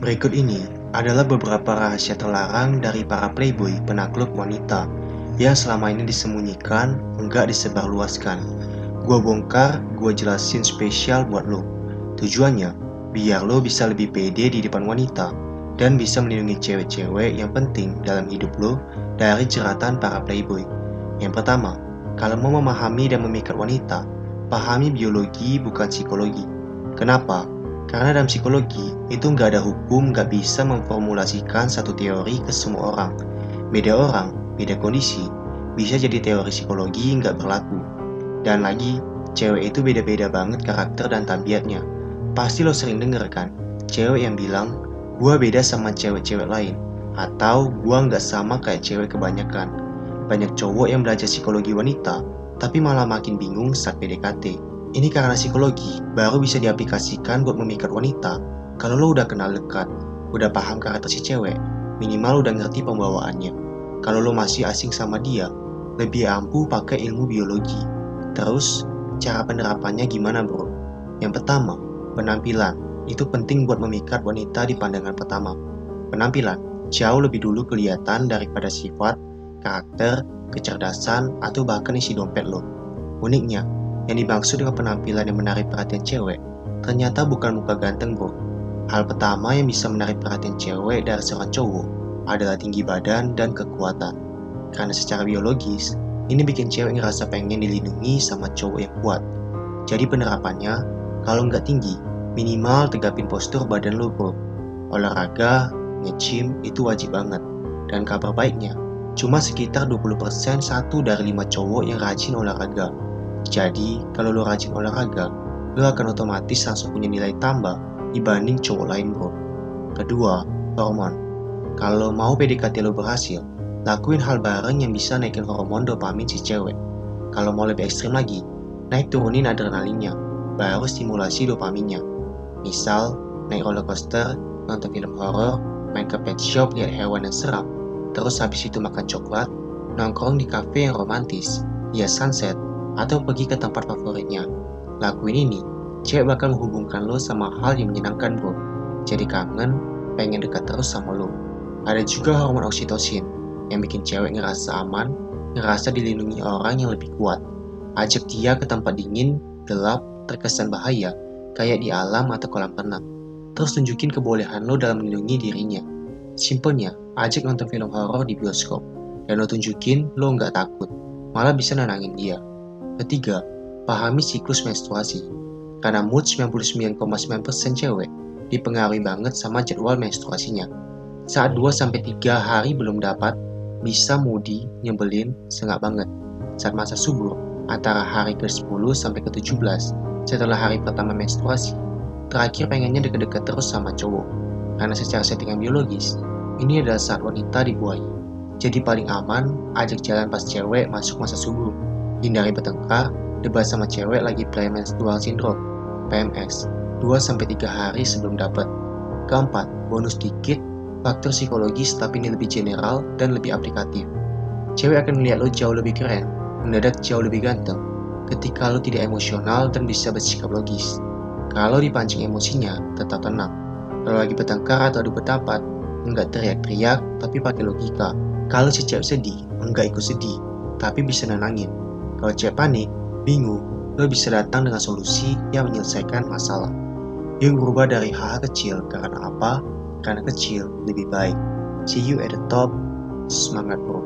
Berikut ini adalah beberapa rahasia terlarang dari para playboy penakluk wanita yang selama ini disembunyikan, enggak disebarluaskan. Gua bongkar, gua jelasin spesial buat lo. Tujuannya, biar lo bisa lebih pede di depan wanita dan bisa melindungi cewek-cewek yang penting dalam hidup lo dari jeratan para playboy. Yang pertama, kalau mau memahami dan memikat wanita, pahami biologi bukan psikologi. Kenapa? Karena dalam psikologi, itu nggak ada hukum nggak bisa memformulasikan satu teori ke semua orang. Beda orang, beda kondisi, bisa jadi teori psikologi nggak berlaku. Dan lagi, cewek itu beda-beda banget karakter dan tabiatnya. Pasti lo sering denger kan, cewek yang bilang, gua beda sama cewek-cewek lain. Atau gua nggak sama kayak cewek kebanyakan. Banyak cowok yang belajar psikologi wanita, tapi malah makin bingung saat PDKT. Ini karena psikologi baru bisa diaplikasikan buat memikat wanita kalau lo udah kenal dekat, udah paham karakter si cewek, minimal udah ngerti pembawaannya. Kalau lo masih asing sama dia, lebih ampuh pakai ilmu biologi. Terus, cara penerapannya gimana bro? Yang pertama, penampilan. Itu penting buat memikat wanita di pandangan pertama. Penampilan jauh lebih dulu kelihatan daripada sifat, karakter, kecerdasan, atau bahkan isi dompet lo. Uniknya, yang dimaksud dengan penampilan yang menarik perhatian cewek, ternyata bukan muka ganteng bro. Hal pertama yang bisa menarik perhatian cewek dari seorang cowok adalah tinggi badan dan kekuatan. Karena secara biologis, ini bikin cewek ngerasa pengen dilindungi sama cowok yang kuat. Jadi penerapannya, kalau nggak tinggi, minimal tegapin postur badan lo bro. Olahraga, nge-gym itu wajib banget. Dan kabar baiknya, cuma sekitar 20% 1 dari 5 cowok yang rajin olahraga. Jadi, kalau lo rajin olahraga, lo akan otomatis langsung punya nilai tambah dibanding cowok lain bro. Kedua, hormon. Kalau mau PDKT lo berhasil, lakuin hal bareng yang bisa naikin hormon dopamin si cewek. Kalau mau lebih ekstrim lagi, naik turunin adrenalinnya, baru stimulasi dopaminnya. Misal, naik roller coaster, nonton film horor, main ke pet shop lihat hewan yang seram, terus habis itu makan coklat, nongkrong di kafe yang romantis, lihat sunset, atau pergi ke tempat favoritnya. Lakuin ini, cewek bakal menghubungkan lo sama hal yang menyenangkan bro. Jadi kangen, pengen dekat terus sama lo. Ada juga hormon oksitosin, yang bikin cewek ngerasa aman, ngerasa dilindungi orang yang lebih kuat. Ajak dia ke tempat dingin, gelap, terkesan bahaya, kayak di alam atau kolam renang. Terus tunjukin kebolehan lo dalam melindungi dirinya. Simpelnya, ajak nonton film horor di bioskop, dan lo tunjukin lo nggak takut, malah bisa nenangin dia. Ketiga, pahami siklus menstruasi. Karena mood 99,9% cewek dipengaruhi banget sama jadwal menstruasinya. Saat 2-3 hari belum dapat, bisa moody, nyebelin, sengak banget. Saat masa subur, antara hari ke-10 sampai ke-17, setelah hari pertama menstruasi, terakhir pengennya deket-deket terus sama cowok. Karena secara settingan biologis, ini adalah saat wanita dibuahi. Jadi paling aman, ajak jalan pas cewek masuk masa subur. Hindari bertengkar, debat sama cewek lagi premenstrual syndrome, PMS, 2-3 hari sebelum dapat. Keempat, bonus dikit, faktor psikologis tapi ini lebih general dan lebih aplikatif. Cewek akan melihat lo jauh lebih keren, mendadak jauh lebih ganteng, ketika lo tidak emosional dan bisa bersikap logis. Kalau dipancing emosinya, tetap tenang. Kalau lagi bertengkar atau adu pendapat, enggak teriak-teriak tapi pakai logika. Kalau si cewek sedih, enggak ikut sedih, tapi bisa nenangin. Kalau cewek panik, bingung, lo bisa datang dengan solusi yang menyelesaikan masalah. Yang berubah dari hal kecil karena apa? Karena kecil lebih baik. See you at the top. Semangat bro.